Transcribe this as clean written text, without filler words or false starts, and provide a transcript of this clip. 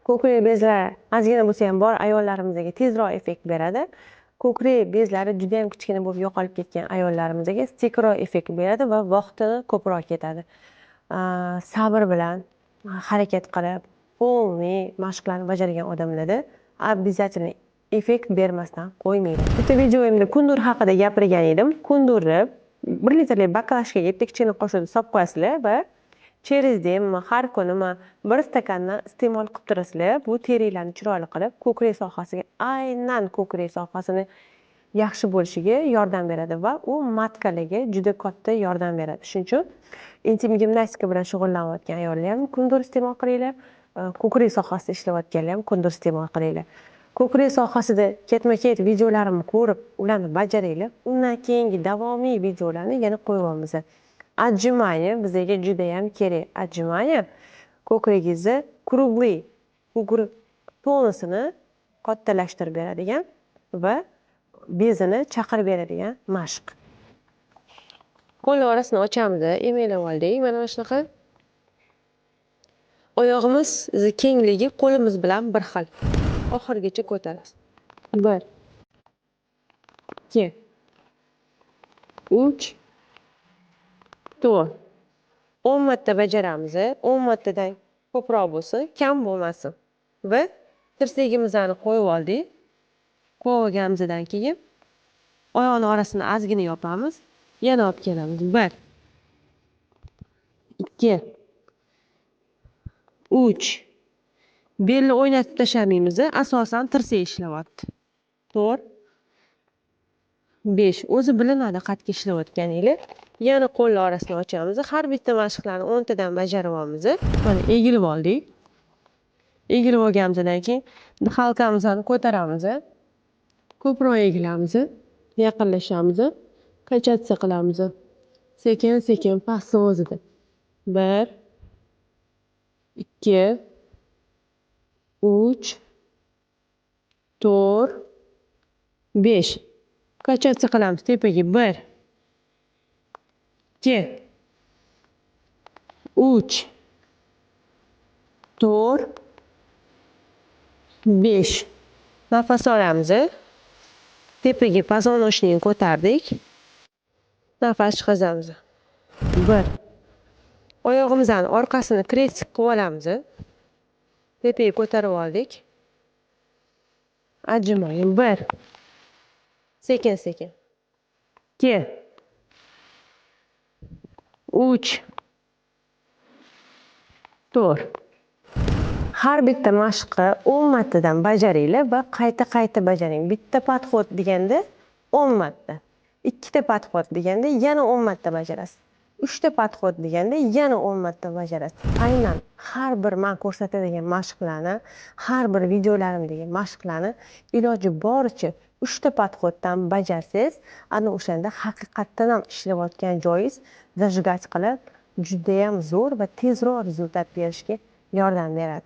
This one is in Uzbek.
Ko'krak bezlari ozgina bo'lsa ham bor ayollarimizga tezroq effekt beradi. Ko'krak bezlari juda ham kichkina bo'lib yo'qolib ketgan ayollarimizga tezroq effekt beradi va vaqtini ko'proq ketadi. Sabr bilan harakat qilib, полный mashqlarni bajargan odamlarda обязательно effekt bermasdan qo'ymaydi. Bitta videoyimda kundur haqida gapirgan edim. Kundurni 1 litrli baklashkaga bitta kichkina qoshiqda solib qo'yasizlar va через день har kuni 1 stakandan iste'mol qilib turasizlar. Bu terilarni chiroyli qilib, ko'krak sohasiga, aynan ko'krak sohasini yaxshi bo'lishiga yordam beradi va u matkalarga juda katta yordam beradi. Shuning uchun intim gimnastika bilan shug'ullanayotgan ayollar ham kundur iste'mol qilinglar. Ko'krak sohasida ishlayotganlar ham kundur iste'mol qilinglar. Ko'krak sohasida ketma-ket videolarimni ko'rib, ularni bajaringlar. Undan keyingi davomiy videolarni yana qo'yamiz. Отжимание bizga juda ham kerak. Отжимание ko'kragingizni круглый ko'krak tonusini kattalashtirib beradigan va bezini chaqirib beradigan mashq. Qo'llar orasini ochamiz, emaylab oldik. Mana shunaqa. Oyog'imiz kengligi qo'limiz bilan bir xil. Oxirigacha ko'tarasiz. 1 2 3 4 10 marta bajaramiz. 10 martadan ko'proq bo'lsin, kam bo'lmasin. Va tirsagimizni qo'yib oldik. Qo'yib olganimizdan keyin oyoqlar orasini ozgina yopamiz. Yana olib kelamiz. 1 2 3 belni o'ynatib tashlamaymiz. Asosan tirsak ishlayapti. 4 5 o'zi bilinadi qatga ishlayotganingiz. Yana qo'llar orasini ochamiz. Har bitta mashqlarni 10 tadan bajarib olamiz. Mana egilib oldik. Egilib olganimizdan keyin halqamizni ko'taramiz. Ko'proq egilamiz. Yaqinlashamiz. Kachatiya qilamiz. Sekin-sekin pastni o'zida. 1 2 3 4 5 Kachatiya qilamiz tepaga. 1 2 3 4 5 Nafas olamiz. Tepaga pozonochnikni ko'tardik. Nafas chiqazamiz. 1 Oyog'imizning orqasini krestik qilib olamiz. Tepaga ko'tarib oldik. Отжимание. 1 Sekin-sekin. 2 3 4 Har bitta mashqni 10 martadan bajaringlar va qayta bajaring. Bitta podxod deganda 10 marta. Ikkita podxod deganda yana 10 marta bajarasiz. 3 ta podxod deganda yana 10 marta bajarasiz. Aynan har bir men ko'rsatadigan mashqlarni, har bir videolarimdagi mashqlarni iloji boricha 3 ta podxoddan bajarsangiz, ana o'shanda haqiqatdan ham ishlayotgan joyingiz zajigать qilib, juda ham zo'r va tezroq rezultat berishga yordam beradi.